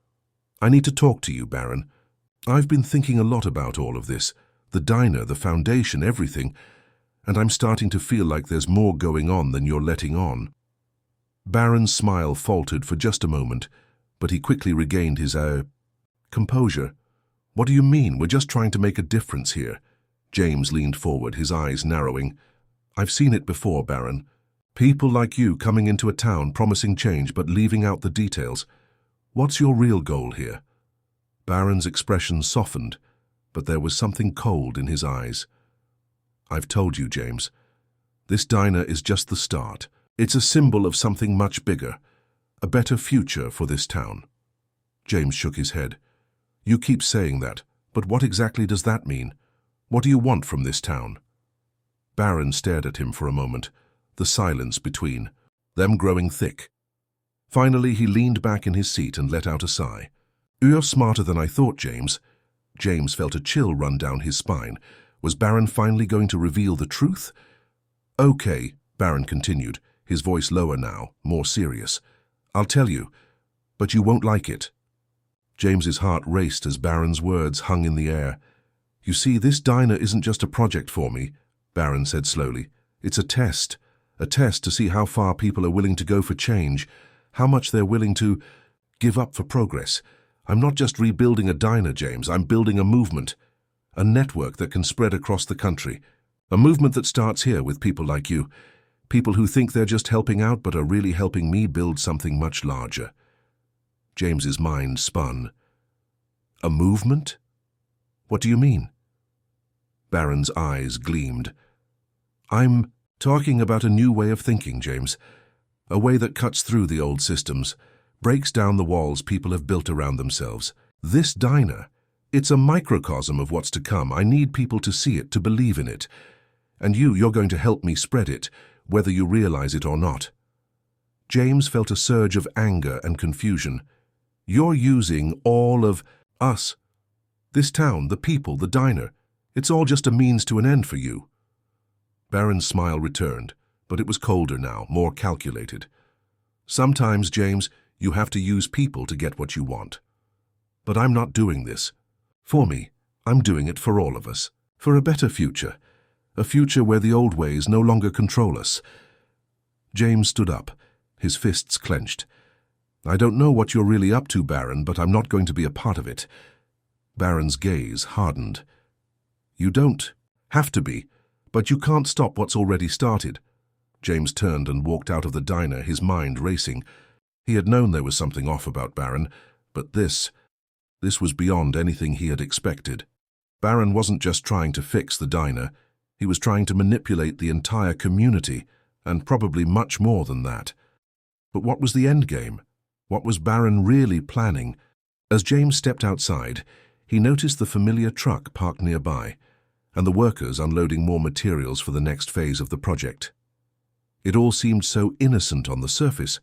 Speaker 1: "I need to talk to you, Barron. I've been thinking a lot about all of this, the diner, the foundation, everything, and I'm starting to feel like there's more going on than you're letting on." Barron's smile faltered for just a moment, but he quickly regained his composure. "What do you mean? We're just trying to make a difference here." James leaned forward, his eyes narrowing. "I've seen it before, Barron. People like you coming into a town promising change but leaving out the details. What's your real goal here?" Barron's expression softened, but there was something cold in his eyes. "I've told you, James. This diner is just the start. It's a symbol of something much bigger, a better future for this town." James shook his head. "You keep saying that, but what exactly does that mean? What do you want from this town?" Barron stared at him for a moment, the silence between them growing thick. Finally, he leaned back in his seat and let out a sigh. "You're smarter than I thought, James." James felt a chill run down his spine. Was Barron finally going to reveal the truth? "Okay," Barron continued, his voice lower now, more serious. "I'll tell you, but you won't like it." James's heart raced as Barron's words hung in the air. "You see, this diner isn't just a project for me," Barron said slowly. "It's a test to see how far people are willing to go for change, how much they're willing to give up for progress. I'm not just rebuilding a diner, James, I'm building a movement, a network that can spread across the country, a movement that starts here with people like you, people who think they're just helping out but are really helping me build something much larger." James's mind spun. "A movement? What do you mean?" Barron's eyes gleamed. "I'm talking about a new way of thinking, James. A way that cuts through the old systems, breaks down the walls people have built around themselves. This diner, it's a microcosm of what's to come. I need people to see it, to believe in it. And you're going to help me spread it, whether you realize it or not." James felt a surge of anger and confusion. "You're using all of us. This town, the people, the diner. It's all just a means to an end for you." Barron's smile returned, but it was colder now, more calculated. "Sometimes, James, you have to use people to get what you want. But I'm not doing this for me. I'm doing it for all of us, for a better future, a future where the old ways no longer control us." James stood up, his fists clenched. "I don't know what you're really up to, Barron, but I'm not going to be a part of it." Barron's gaze hardened. "You don't have to be, but you can't stop what's already started." James turned and walked out of the diner, his mind racing. He had known there was something off about Barron, but this was beyond anything he had expected. Barron wasn't just trying to fix the diner, he was trying to manipulate the entire community, and probably much more than that. But what was the end game? What was Barron really planning? As James stepped outside, he noticed the familiar truck parked nearby, and the workers unloading more materials for the next phase of the project. It all seemed so innocent on the surface,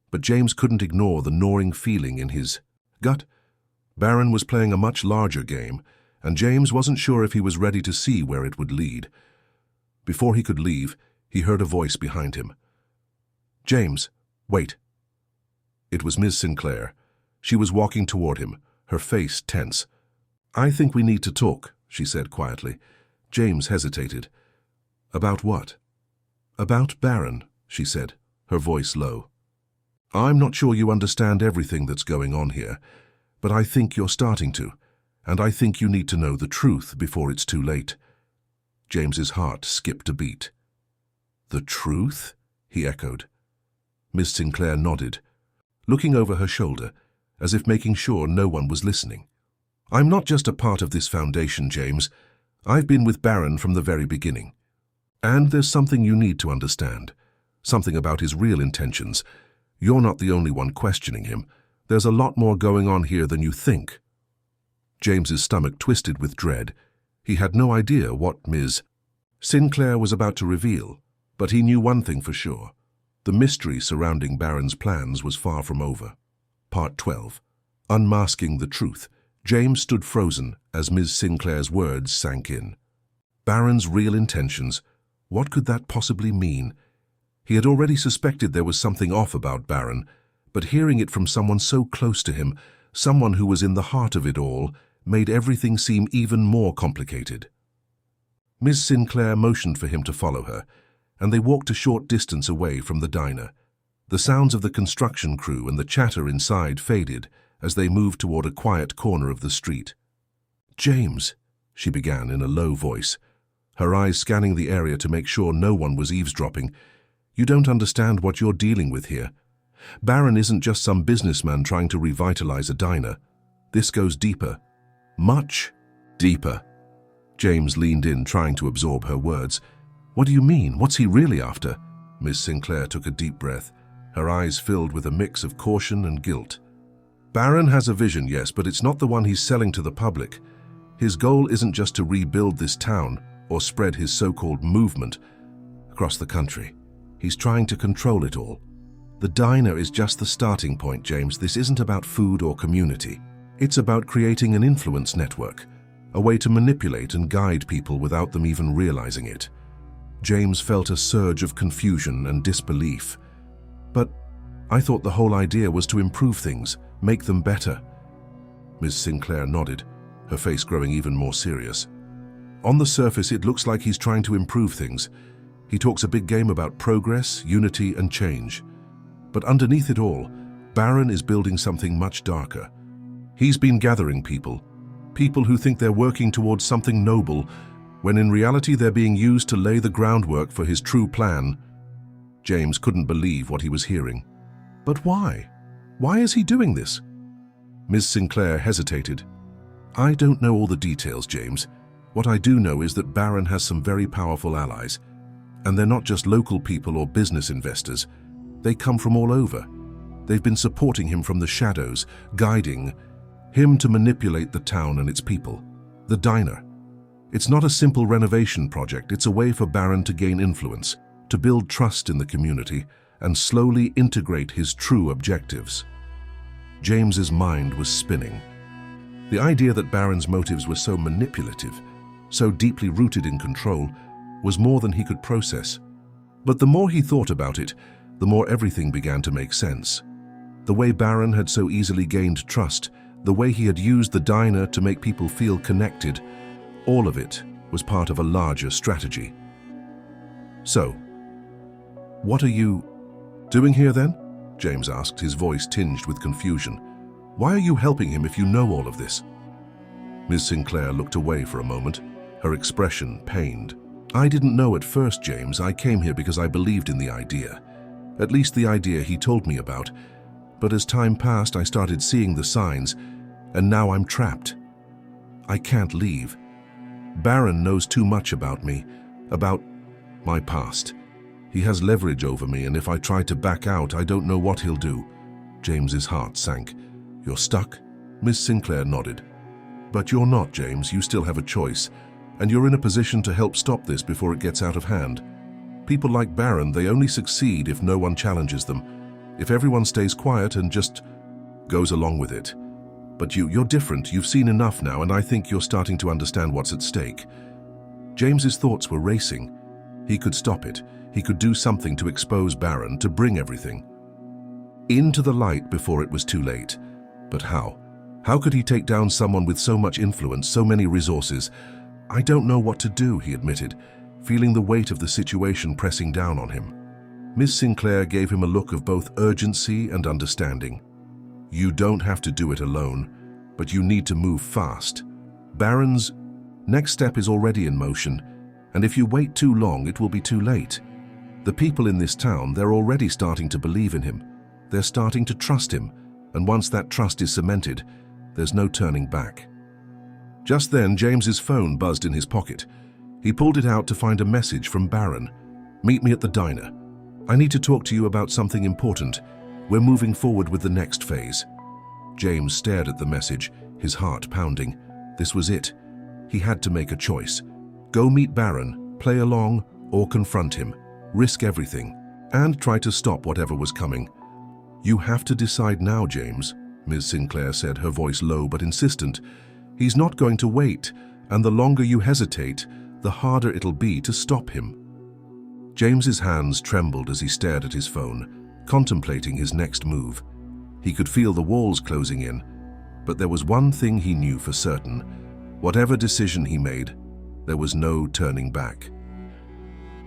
Speaker 1: but James couldn't ignore the gnawing feeling in his gut. Barron was playing a much larger game, and James wasn't sure if he was ready to see where it would lead. Before he could leave, he heard a voice behind him. "James, wait." It was Ms. Sinclair. She was walking toward him, her face tense. "I think we need to talk," she said quietly. James hesitated. "About what?" "About Barron," she said, her voice low. "I'm not sure you understand everything that's going on here, but I think you're starting to, and I think you need to know the truth before it's too late." James's heart skipped a beat. "The truth?" he echoed. Miss Sinclair nodded, looking over her shoulder, as if making sure no one was listening. "I'm not just a part of this foundation, James. I've been with Barron from the very beginning. And there's something you need to understand, something about his real intentions. You're not the only one questioning him. There's a lot more going on here than you think." James's stomach twisted with dread. He had no idea what Ms. Sinclair was about to reveal, but he knew one thing for sure. The mystery surrounding Barron's plans was far from over. Part 12. Unmasking the Truth. James stood frozen as Ms. Sinclair's words sank in. Barron's real intentions. What could that possibly mean? He had already suspected there was something off about Barron, but hearing it from someone so close to him, someone who was in the heart of it all, made everything seem even more complicated. Ms. Sinclair motioned for him to follow her, and they walked a short distance away from the diner. The sounds of the construction crew and the chatter inside faded as they moved toward a quiet corner of the street. "James," she began in a low voice, her eyes scanning the area to make sure no one was eavesdropping, "you don't understand what you're dealing with here. Barron isn't just some businessman trying to revitalize a diner. This goes deeper. Much deeper." James leaned in, trying to absorb her words. "What do you mean? What's he really after?" Miss Sinclair took a deep breath, her eyes filled with a mix of caution and guilt. "Barron has a vision, yes, but it's not the one he's selling to the public. His goal isn't just to rebuild this town or spread his so-called movement across the country. He's trying to control it all. The diner is just the starting point, James. This isn't about food or community. It's about creating an influence network, a way to manipulate and guide people without them even realizing it." James felt a surge of confusion and disbelief. "But I thought the whole idea was to improve things, make them better." Ms. Sinclair nodded, her face growing even more serious. "On the surface, it looks like he's trying to improve things. He talks a big game about progress, unity, and change. But underneath it all, Barron is building something much darker. He's been gathering people who think they're working towards something noble, when in reality they're being used to lay the groundwork for his true plan." James couldn't believe what he was hearing. "But why? Why is he doing this?" Ms. Sinclair hesitated. "I don't know all the details, James. What I do know is that Barron has some very powerful allies. And they're not just local people or business investors. They come from all over. They've been supporting him from the shadows, guiding him to manipulate the town and its people. The diner. It's not a simple renovation project. It's a way for Barron to gain influence, to build trust in the community, and slowly integrate his true objectives." James's mind was spinning. The idea that Barron's motives were so manipulative, so deeply rooted in control, was more than he could process. But the more he thought about it, the more everything began to make sense. The way Barron had so easily gained trust, the way he had used the diner to make people feel connected, all of it was part of a larger strategy. "So, what are you doing here then?" James asked, his voice tinged with confusion. "Why are you helping him if you know all of this?" Ms. Sinclair looked away for a moment, her expression pained. "I didn't know at first, James. I came here because I believed in the idea. At least the idea he told me about. But as time passed, I started seeing the signs, and now I'm trapped. I can't leave. Barron knows too much about me, about my past. He has leverage over me, and if I try to back out, I don't know what he'll do." James's heart sank. "You're stuck?" Miss Sinclair nodded. "But you're not, James. You still have a choice, and you're in a position to help stop this before it gets out of hand. People like Barron, they only succeed if no one challenges them, if everyone stays quiet and just goes along with it. But you're different. You've seen enough now, and I think you're starting to understand what's at stake." James's thoughts were racing. He could stop it. He could do something to expose Barron, to bring everything into the light before it was too late. But how? How could he take down someone with so much influence, so many resources? "I don't know what to do," he admitted, feeling the weight of the situation pressing down on him. Miss Sinclair gave him a look of both urgency and understanding. "You don't have to do it alone, but you need to move fast. Barron's next step is already in motion, and if you wait too long, it will be too late. The people in this town, they're already starting to believe in him. They're starting to trust him, and once that trust is cemented, there's no turning back." Just then, James's phone buzzed in his pocket. He pulled it out to find a message from Barron. "Meet me at the diner. I need to talk to you about something important. We're moving forward with the next phase." James stared at the message, his heart pounding. This was it. He had to make a choice. Go meet Barron, play along, or confront him. Risk everything, and try to stop whatever was coming. "You have to decide now, James," Ms. Sinclair said, her voice low but insistent. "He's not going to wait, and the longer you hesitate, the harder it'll be to stop him." James's hands trembled as he stared at his phone, contemplating his next move. He could feel the walls closing in, but there was one thing he knew for certain. Whatever decision he made, there was no turning back.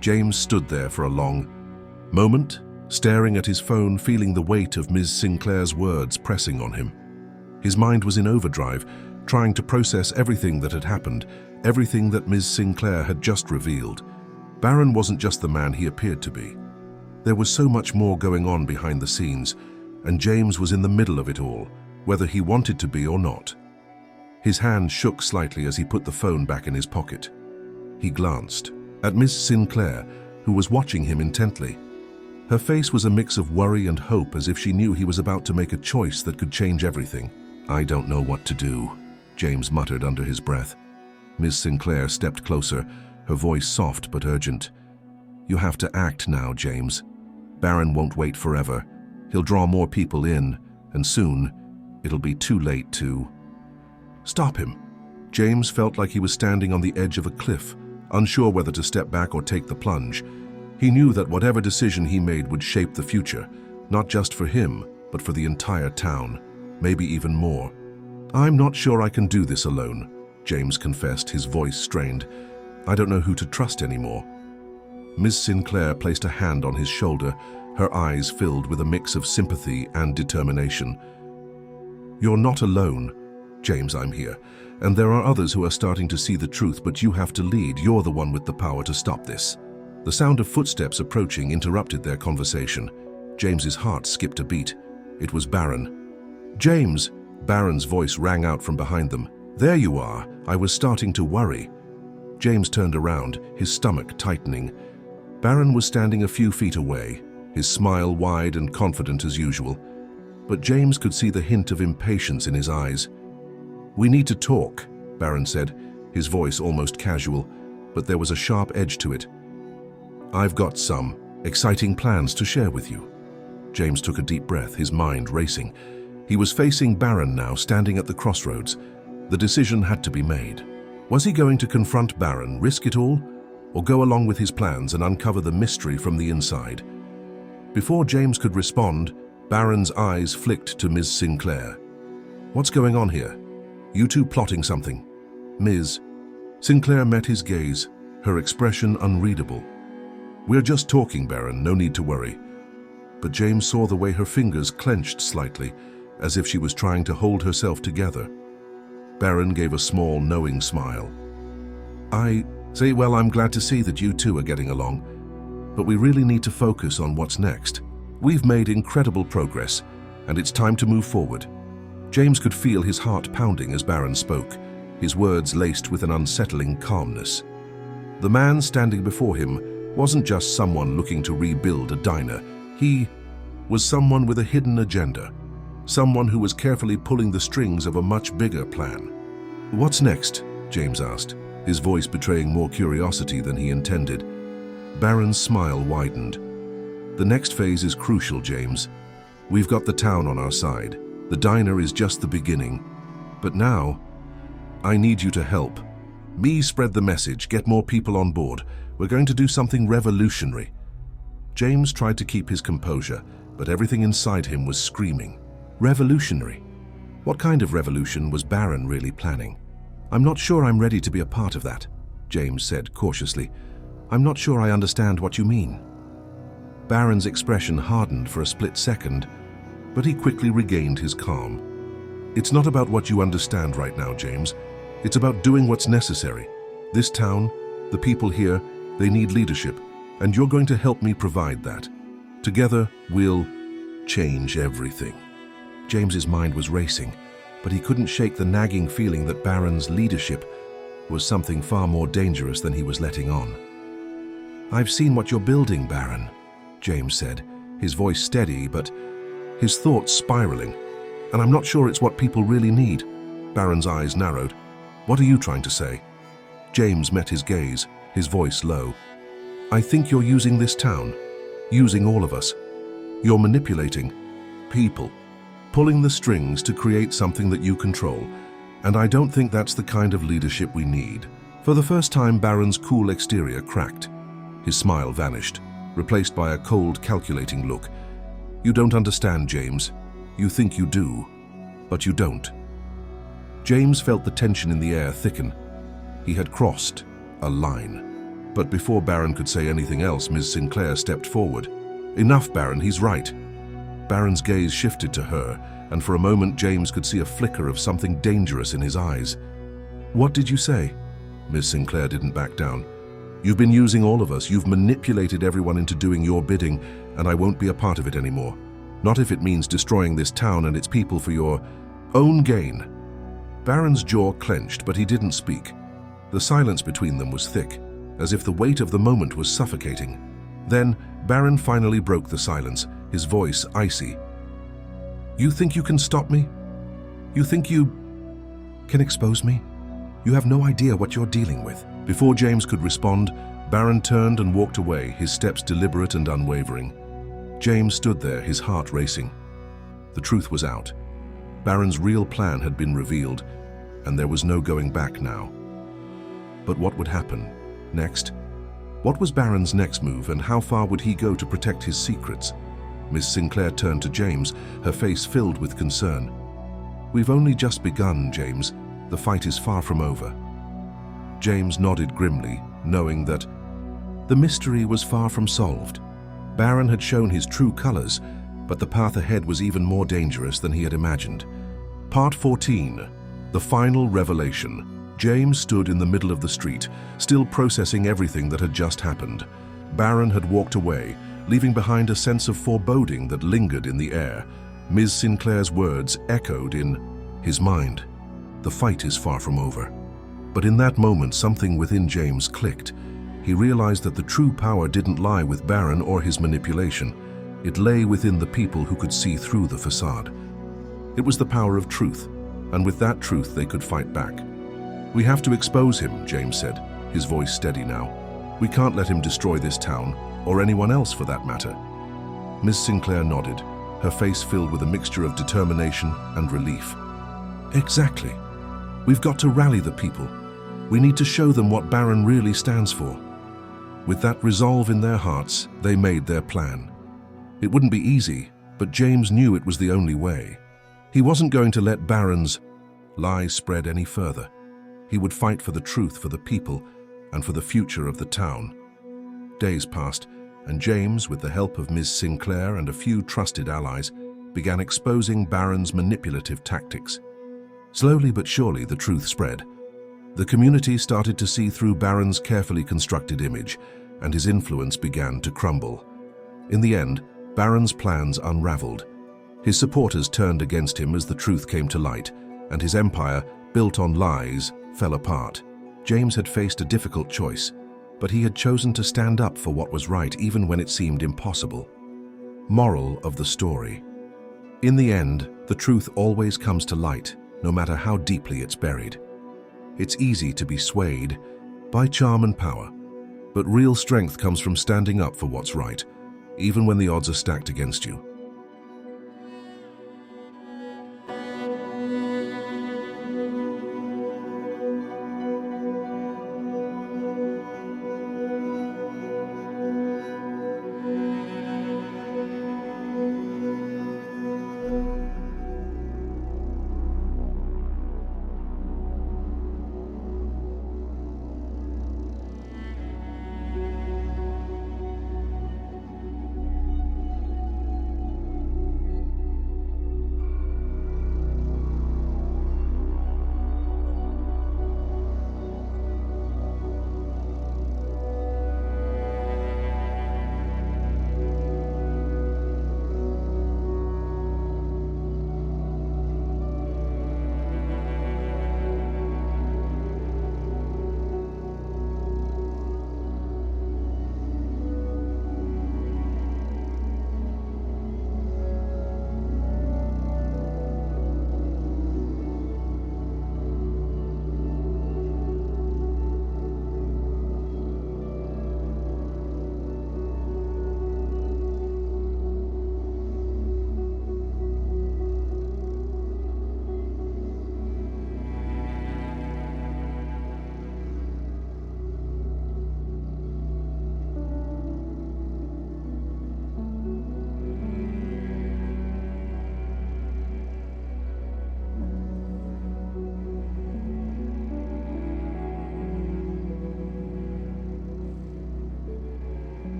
Speaker 1: James stood there for a long moment, staring at his phone, feeling the weight of Ms. Sinclair's words pressing on him. His mind was in overdrive, trying to process everything that had happened, everything that Ms. Sinclair had just revealed. Barron wasn't just the man he appeared to be. There was so much more going on behind the scenes, and James was in the middle of it all, whether he wanted to be or not. His hand shook slightly as he put the phone back in his pocket. He glanced at Miss Sinclair, who was watching him intently. Her face was a mix of worry and hope, as if she knew he was about to make a choice that could change everything. "I don't know what to do," James muttered under his breath. Miss Sinclair stepped closer, her voice soft but urgent. "You have to act now, James. Barron won't wait forever. He'll draw more people in, and soon it'll be too late to stop him." James felt like he was standing on the edge of a cliff, unsure whether to step back or take the plunge. He knew that whatever decision he made would shape the future, not just for him, but for the entire town, maybe even more. "I'm not sure I can do this alone," James confessed, his voice strained. "I don't know who to trust anymore." Ms. Sinclair placed a hand on his shoulder, her eyes filled with a mix of sympathy and determination. "You're not alone, James. I'm here, and there are others who are starting to see the truth, but you have to lead. You're the one with the power to stop this." The sound of footsteps approaching interrupted their conversation. James's heart skipped a beat. It was Barron. "James!" Barron's voice rang out from behind them. "There you are. I was starting to worry." James turned around, his stomach tightening. Barron was standing a few feet away, his smile wide and confident as usual. But James could see the hint of impatience in his eyes. "We need to talk," Barron said, his voice almost casual, but there was a sharp edge to it. "I've got some exciting plans to share with you." James took a deep breath, his mind racing. He was facing Barron now, standing at the crossroads. The decision had to be made. Was he going to confront Barron, risk it all, or go along with his plans and uncover the mystery from the inside? Before James could respond, Barron's eyes flicked to Ms. Sinclair. "What's going on here? You two plotting something?" Ms. Sinclair met his gaze, her expression unreadable. "We're just talking, Barron, no need to worry." But James saw the way her fingers clenched slightly, as if she was trying to hold herself together. Barron gave a small, knowing smile. "I say, well, I'm glad to see that you two are getting along, but we really need to focus on what's next. We've made incredible progress, and it's time to move forward." James could feel his heart pounding as Barron spoke, his words laced with an unsettling calmness. The man standing before him wasn't just someone looking to rebuild a diner. He was someone with a hidden agenda, someone who was carefully pulling the strings of a much bigger plan. "What's next?" James asked, his voice betraying more curiosity than he intended. Barron's smile widened. "The next phase is crucial, James. We've got the town on our side. The diner is just the beginning. But now, I need you to help. Me spread the message, get more people on board. We're going to do something revolutionary." James tried to keep his composure, but everything inside him was screaming. Revolutionary? What kind of revolution was Barron really planning? "I'm not sure I'm ready to be a part of that," James said cautiously. "I'm not sure I understand what you mean." Barron's expression hardened for a split second, but he quickly regained his calm. "It's not about what you understand right now, James. It's about doing what's necessary. This town, the people here, they need leadership, and you're going to help me provide that. Together, we'll change everything." James's mind was racing, but he couldn't shake the nagging feeling that Barron's leadership was something far more dangerous than he was letting on. "I've seen what you're building, Barron," James said, his voice steady, but his thoughts spiraling. And I'm not sure it's what people really need. Barron's eyes narrowed. What are you trying to say? James met his gaze, his voice low. I think you're using this town, using all of us. You're manipulating people, pulling the strings to create something that you control. And I don't think that's the kind of leadership we need. For the first time, Barron's cool exterior cracked. His smile vanished, replaced by a cold, calculating look. You don't understand, James. You think you do, but you don't. James felt the tension in the air thicken. He had crossed a line. But before Barron could say anything else, Ms. Sinclair stepped forward. Enough, Barron, he's right. Barron's gaze shifted to her, and for a moment James could see a flicker of something dangerous in his eyes. What did you say? Ms. Sinclair didn't back down. You've been using all of us. You've manipulated everyone into doing your bidding, and I won't be a part of it anymore. Not if it means destroying this town and its people for your own gain. Barron's jaw clenched, but he didn't speak. The silence between them was thick, as if the weight of the moment was suffocating. Then Barron finally broke the silence, his voice icy. You think you can stop me? You think you can expose me? You have no idea what you're dealing with. Before James could respond, Barron turned and walked away, his steps deliberate and unwavering. James stood there, his heart racing. The truth was out. Barron's real plan had been revealed, and there was no going back now. But what would happen next? What was Barron's next move, and how far would he go to protect his secrets? Miss Sinclair turned to James, her face filled with concern. We've only just begun, James. The fight is far from over. James nodded grimly, knowing that the mystery was far from solved. Barron had shown his true colors, but the path ahead was even more dangerous than he had imagined. Part 14. The Final Revelation. James stood in the middle of the street, still processing everything that had just happened. Barron had walked away, leaving behind a sense of foreboding that lingered in the air. Ms. Sinclair's words echoed in his mind. The fight is far from over. But in that moment, something within James clicked. He realized that the true power didn't lie with Barron or his manipulation. It lay within the people who could see through the facade. It was the power of truth, and with that truth they could fight back. We have to expose him, James said, his voice steady now. We can't let him destroy this town, or anyone else for that matter. Miss Sinclair nodded, her face filled with a mixture of determination and relief. Exactly. We've got to rally the people. We need to show them what Barron really stands for. With that resolve in their hearts, they made their plan. It wouldn't be easy, but James knew it was the only way. He wasn't going to let Barron's lies spread any further. He would fight for the truth, for the people, and for the future of the town. Days passed, and James, with the help of Ms. Sinclair and a few trusted allies, began exposing Barron's manipulative tactics. Slowly but surely, the truth spread. The community started to see through Barron's carefully constructed image, and his influence began to crumble. In the end, Barron's plans unraveled. His supporters turned against him as the truth came to light, and his empire, built on lies, fell apart. James had faced a difficult choice, but he had chosen to stand up for what was right even when it seemed impossible. Moral of the story. In the end, the truth always comes to light, no matter how deeply it's buried. It's easy to be swayed by charm and power, but real strength comes from standing up for what's right, even when the odds are stacked against you.